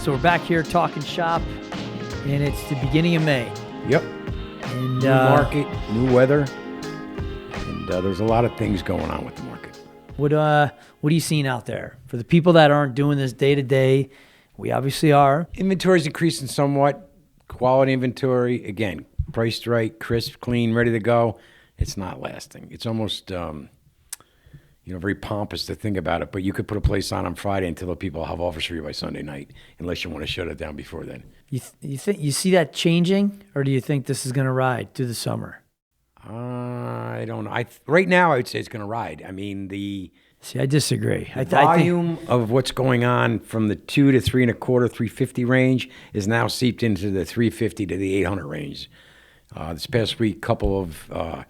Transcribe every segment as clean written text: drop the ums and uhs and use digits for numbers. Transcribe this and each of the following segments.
So we're back here talking shop, and it's the beginning of May. Yep. And New market, new weather, and there's a lot of things going on with the market. What are you seeing out there? For the people that aren't doing this day to day, we obviously are. Inventory's increasing somewhat. Quality inventory, again, priced right, crisp, clean, ready to go. It's not lasting. It's almost, very pompous to think about it, but you could put a place on Friday until the people have offers for you by Sunday night, unless you want to shut it down before then. You think you see that changing, or do you think this is going to ride through the summer? I don't know. Right now, I would say it's going to ride. I mean, I disagree. The volume of what's going on from the 2 to 3.25, 350 range is now seeped into the 350 to the 800 range. This past week, couple of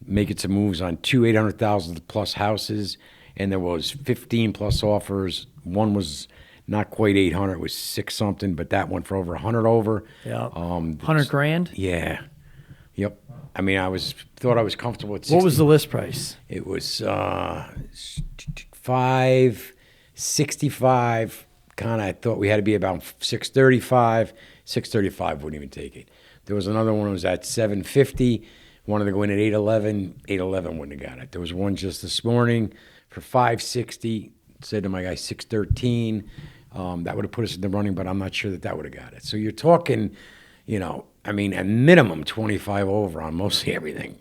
making some moves on 800,000 plus houses, and there was 15 plus offers. One was not quite 800, it was 6 something, but that went for over 100 over. Yeah, 100 grand. Yeah, yep. I mean, thought I was comfortable at 60. What was the list price? It was 565. Kind of, I thought we had to be about 635. 635 wouldn't even take it. There was another one that was at 750. Wanted to go in at 811. 811 wouldn't have got it. There was one just this morning for 560. Said to my guy 613. That would have put us in the running, but I'm not sure that would have got it. So you're talking, a minimum 25 over on mostly everything.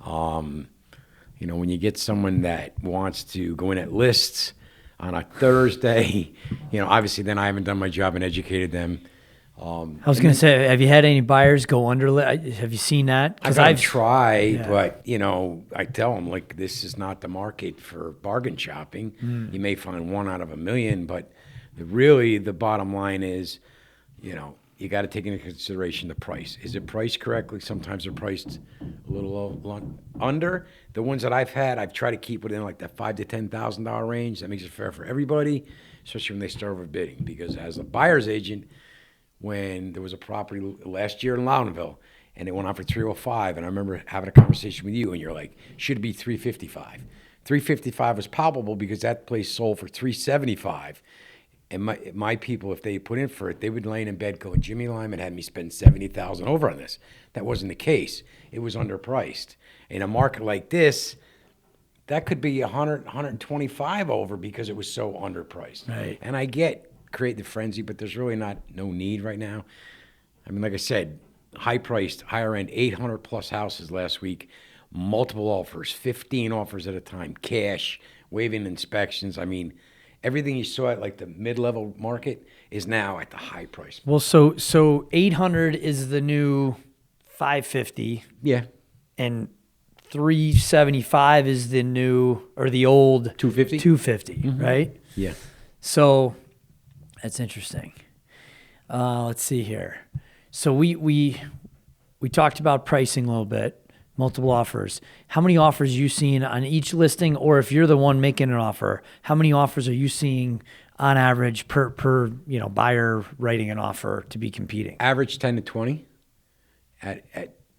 When you get someone that wants to go in at lists on a Thursday, obviously then I haven't done my job and educated them. I was going to say, have you had any buyers go under? Have you seen that? I've tried, but I tell them this is not the market for bargain shopping. You may find one out of a million, but really the bottom line is, you got to take into consideration the price. Is it priced correctly? Sometimes they're priced a little under. The ones that I've had, I've tried to keep within that $5,000 to $10,000 range. That makes it fair for everybody, especially when they start overbidding. Because as a buyer's agent, when there was a property last year in Loudonville, and it went on for 305, and I remember having a conversation with you, and you're like, should it be 355? 355 was palpable because that place sold for 375. And my people, if they put in for it, they would lay in bed going, Jimmy Lyman had me spend $70,000 over on this. That wasn't the case. It was underpriced. In a market like this, that could be 100, 125 over because it was so underpriced. Right. And I get creative frenzy, but there's really no need right now. I mean, like I said, high-priced, higher-end, 800 plus houses last week, multiple offers, 15 offers at a time, cash, waiving inspections. I mean, everything you saw at the mid-level market is now at the high price. Well, so 800 is the new 550. Yeah. And 375 is the new or the old 250. 250, right? Yeah. So that's interesting. Let's see here. So we talked about pricing a little bit. Multiple offers. How many offers are you seeing on each listing, or if you're the one making an offer, how many offers are you seeing on average per buyer writing an offer to be competing? Average 10 to 20 at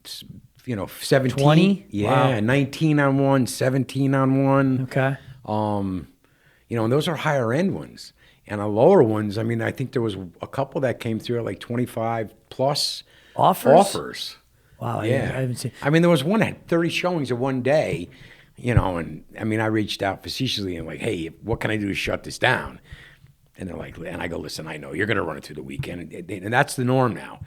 17. 20? Yeah, Wow. 19 on one, 17 on one. Okay. And those are higher end ones. And the lower ones, I mean, I think there was a couple that came through at 25 plus offers. Wow, Yeah. I haven't seen. I mean, there was one that had 30 showings in one day, and I mean, I reached out facetiously and hey, what can I do to shut this down? And they're like, and I go, listen, I know you're going to run it through the weekend. And that's the norm now.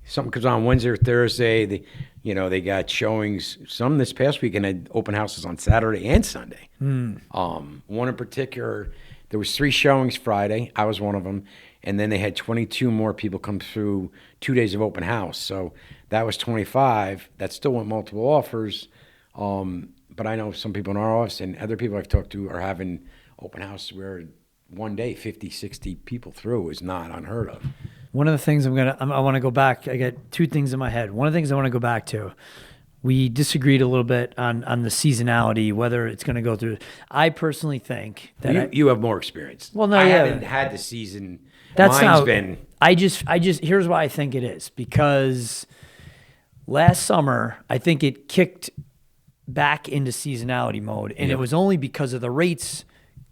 Something comes on Wednesday or Thursday. They got showings. Some this past weekend had open houses on Saturday and Sunday. One in particular, there was 3 showings Friday. I was one of them. And then they had 22 more people come through 2 days of open house. So that was 25. That still went multiple offers. But I know some people in our office and other people I've talked to are having open house where one day 50, 60 people through is not unheard of. One of the things I want to go back. I got 2 things in my head. One of the things I want to go back to. We disagreed a little bit on the seasonality, whether it's going to go through. I personally think that you have more experience. Well, no, I yeah. haven't had the season. That's Mine's not. been. I just. Here's why I think it is, because last summer I think it kicked back into seasonality mode, and it was only because of the rates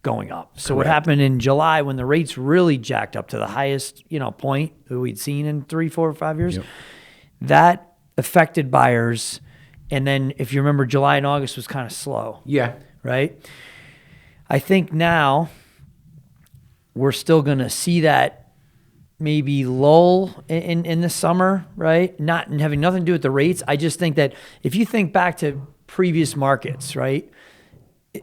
going up. So what happened in July when the rates really jacked up to the highest, point that we'd seen in 3, 4, or 5 years, that affected buyers. And then if you remember, July and August was kind of slow. Yeah. Right? I think now we're still going to see that maybe lull in the summer, right? Not having nothing to do with the rates. I just think that if you think back to previous markets, right?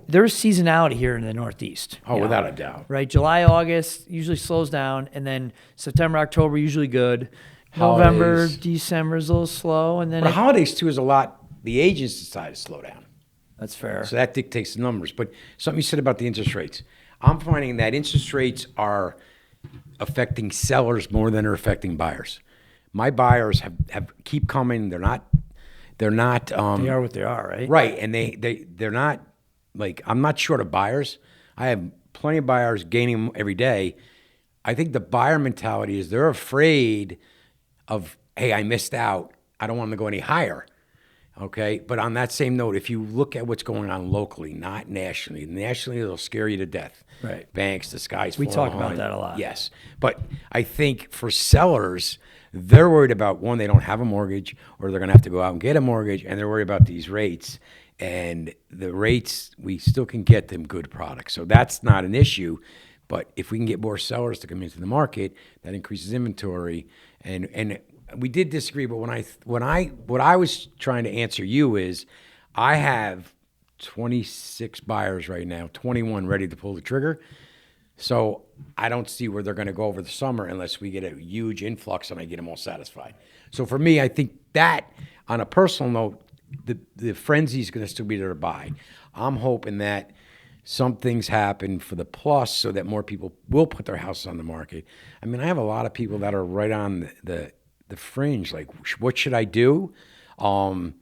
There's seasonality here in the Northeast. Oh, without a doubt. Right? July, August usually slows down, and then September, October usually good. Holidays. November, December is a little slow, and then But holidays too is a lot. The agents decide to slow down. That's fair. So that dictates the numbers. But something you said about the interest rates. I'm finding that interest rates are affecting sellers more than they're affecting buyers. My buyers have keep coming. They're not. They are what they are, right? Right, and they're not like, I'm not short of buyers. I have plenty of buyers gaining every day. I think the buyer mentality is they're afraid of, hey, I missed out. I don't want them to go any higher. Okay, but on that same note, if you look at what's going on locally, not nationally, it'll scare you to death. Right. Banks, the sky's We falling. talk about that a lot. Yes, but I think for sellers, they're worried about, one, they don't have a mortgage, or they're going to have to go out and get a mortgage, and they're worried about these rates. And the rates, we still can get them good products, so that's not an issue. But if we can get more sellers to come into the market, that increases inventory. And we did disagree, but what I was trying to answer you is, I have 26 buyers right now, 21 ready to pull the trigger. So I don't see where they're going to go over the summer unless we get a huge influx and I get them all satisfied. So for me, I think that, on a personal note, the frenzy is going to still be there to buy. I'm hoping that some things happen for the plus so that more people will put their houses on the market. I mean, I have a lot of people that are right on the fringe, like, what should I do? And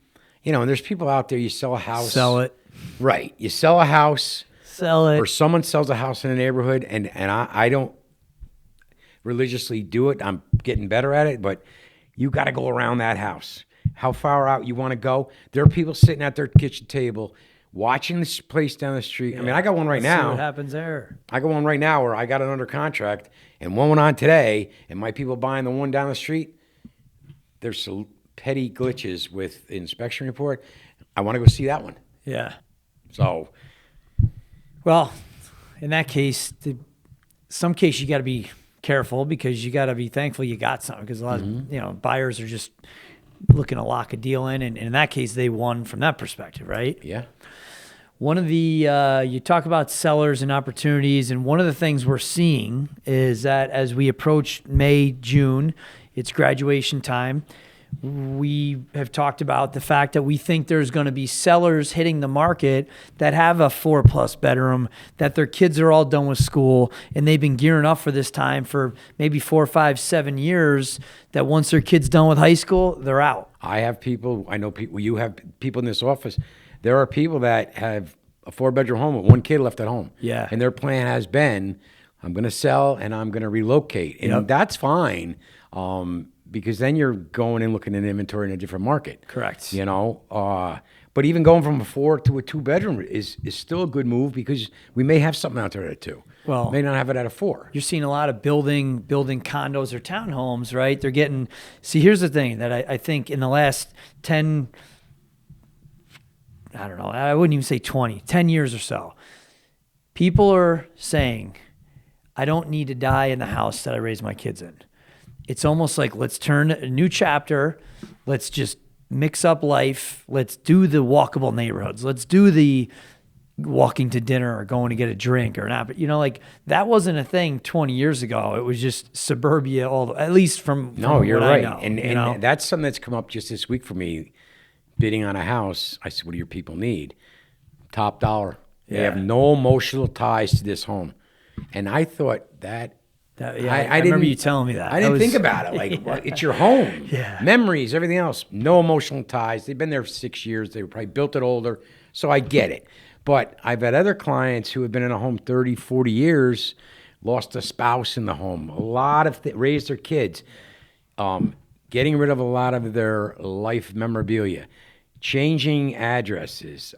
there's people out there, you sell a house. Sell it. Right. You sell a house. Sell it. Or someone sells a house in a neighborhood, and I don't religiously do it. I'm getting better at it, but you got to go around that house. How far out you want to go? There are people sitting at their kitchen table watching this place down the street. I mean, I got one right now. See what happens there. I got one right now where I got it under contract, and one went on today, and my people buying the one down the street, there's some petty glitches with the inspection report. I want to go see that one. Yeah. So, well, in that case, some case you got to be careful, because you got to be thankful you got something, because a lot of buyers are just looking to lock a deal in, and in that case they won from that perspective, right? Yeah. One of the you talk about sellers and opportunities, and one of the things we're seeing is that as we approach May, June, it's graduation time. We have talked about the fact that we think there's going to be sellers hitting the market that have a 4+ bedroom, that their kids are all done with school, and they've been gearing up for this time for maybe 4, 5, 7 years, that once their kid's done with high school, they're out. I know people, you have people in this office. There are people that have a 4-bedroom home with one kid left at home. Yeah. And their plan has been, I'm going to sell and I'm going to relocate. And that's fine. Because then you're going and looking at inventory in a different market. Correct. But even going from a 4 to a 2-bedroom is still a good move, because we may have something out there at a 2. Well, may not have it at a 4. You're seeing a lot of building condos or townhomes, right? They're getting. See, here's the thing that I think in the last 10, I don't know, I wouldn't even say 20, 10 years or so, people are saying, I don't need to die in the house that I raised my kids in. It's almost like, let's turn a new chapter. Let's just mix up life. Let's do the walkable neighborhoods. Let's do the walking to dinner or going to get a drink or not. But, like, that wasn't a thing 20 years ago. It was just suburbia, at least from No, you're what right. I know, And that's something that's come up just this week for me, bidding on a house. I said, what do your people need? Top dollar. They have no emotional ties to this home. And I thought that, I remember you telling me that. I didn't think about it. Like, well, it's your home. Yeah. Memories, everything else. No emotional ties. They've been there for 6 years. They were probably built it older. So I get it. But I've had other clients who have been in a home 30, 40 years, lost a spouse in the home, a lot of raised their kids, getting rid of a lot of their life memorabilia, changing addresses.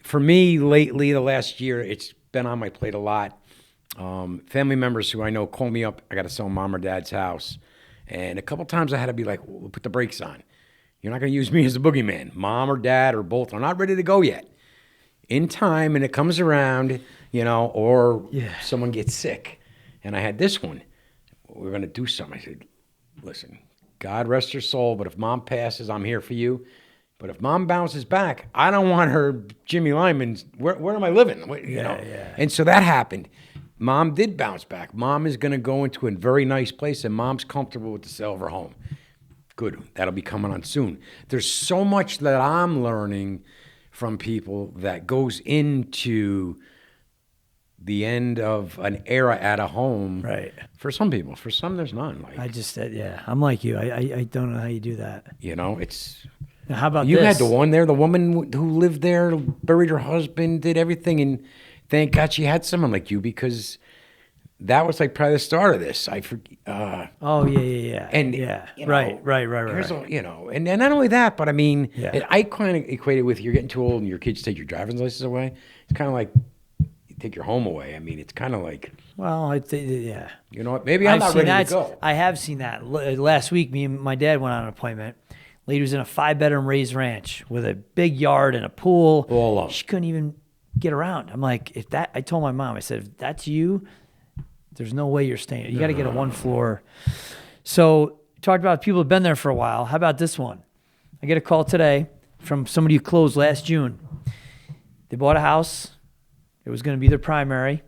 For me, lately, the last year, it's been on my plate a lot. Family members who I know call me up. I got to sell mom or dad's house. And a couple times I had to be like, we'll put the brakes on. You're not going to use me as a boogeyman. Mom or dad or both are not ready to go yet. In time, and it comes around, or someone gets sick. And I had this one. We're going to do something. I said, listen, God rest her soul, but if mom passes, I'm here for you. But if mom bounces back, I don't want her Jimmy Lyman's, where am I living? And so that happened. Mom did bounce back. Mom is going to go into a very nice place, and mom's comfortable with the sale of her home. Good. That'll be coming on soon. There's so much that I'm learning from people that goes into the end of an era at a home. Right. For some people. For some, there's none. I'm like you. I don't know how you do that. It's... Now, how about you this? had the one there, the woman who lived there, buried her husband, did everything, and thank God she had someone like you, because that was like probably the start of this. I forget. And right. And not only that, but I mean, Yeah. I kind of equate it with you're getting too old and your kids take your driver's license away. It's kind of like you take your home away. I mean, it's kind of like. Well, yeah. You know what? Maybe I'm not ready to go. I have seen that. Last week, me and my dad went on an appointment. Lady was in a 5-bedroom raised ranch with a big yard and a pool. All alone. She couldn't even get around. I'm like, I told my mom, I said, if that's you, there's no way you're staying. You got to get a 1 floor. So talked about people who've been there for a while. How about this one? I get a call today from somebody who closed last June. They bought a house. It was going to be their primary.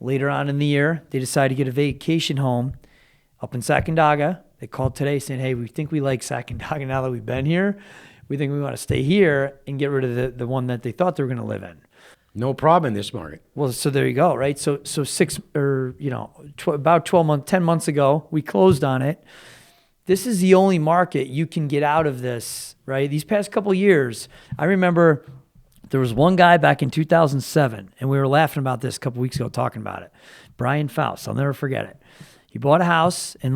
Later on in the year, they decided to get a vacation home up in Sacandaga. They called today saying, hey, we think we like Sacandaga now that we've been here. We think we want to stay here and get rid of the one that they thought they were going to live in. No problem in this market. Well, so there you go, right? So about 10 months ago, we closed on it. This is the only market you can get out of this, right? These past couple of years, I remember there was one guy back in 2007, and we were laughing about this a couple weeks ago, talking about it. Brian Faust, I'll never forget it. He bought a house, and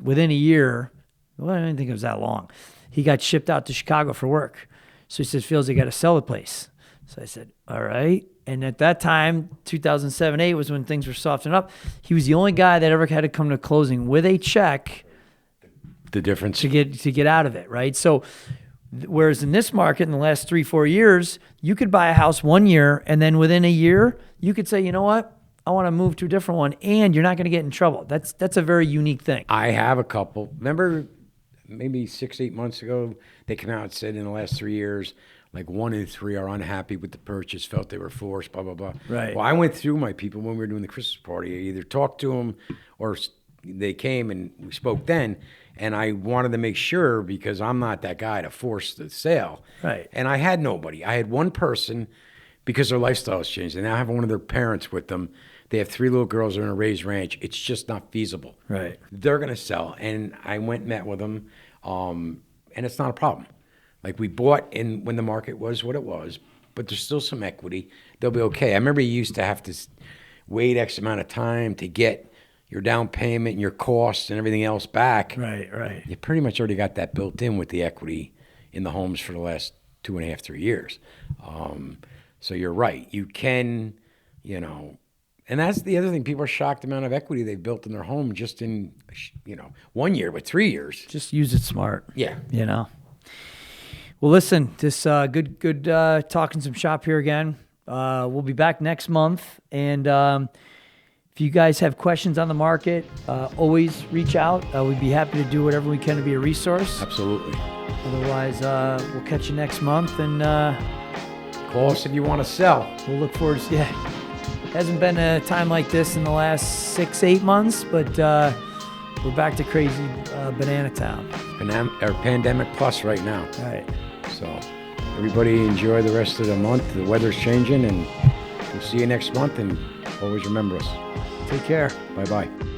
within a year, well, I didn't think it was that long, he got shipped out to Chicago for work. So he says, feels they got to sell the place. So I said, all right. And at that time, 2007-8 was when things were softening up. He was the only guy that ever had to come to closing with a check. The difference. To get out of it, right? So whereas in this market in the last 3-4 years, you could buy a house 1 year, and then within a year, you could say, you know what? I want to move to a different one, and you're not going to get in trouble. That's a very unique thing. I have a couple. Remember, maybe 6-8 months ago, they came out and said in the last 3 years, like 1 in 3 are unhappy with the purchase, felt they were forced, blah, blah, blah. Right. Well, I went through my people when we were doing the Christmas party. I either talked to them or they came and we spoke then. And I wanted to make sure, because I'm not that guy to force the sale. Right. And I had nobody. I had one person, because their lifestyle has changed. They now have one of their parents with them. They have 3 little girls. They're in a raised ranch. It's just not feasible. Right. They're going to sell. And I went and met with them, and it's not a problem. Like, we bought in when the market was what it was, but there's still some equity. They'll be okay. I remember you used to have to wait X amount of time to get your down payment and your costs and everything else back. Right. You pretty much already got that built in with the equity in the homes for the last 2.5, 3 years. So you're right. You can, and that's the other thing. People are shocked the amount of equity they've built in their home just in, 1 year, but 3 years. Just use it smart. Yeah. Well, listen, this good talking some shop here again. We'll be back next month. And if you guys have questions on the market, always reach out. We'd be happy to do whatever we can to be a resource. Absolutely. Otherwise, we'll catch you next month. And call us if you want to sell. We'll look forward to it. Hasn't been a time like this in the last 6-8 months, but we're back to crazy banana town. Pandemic plus right now. Right. So everybody enjoy the rest of the month. The weather's changing, and we'll see you next month. And always remember us. Take care. Bye-bye.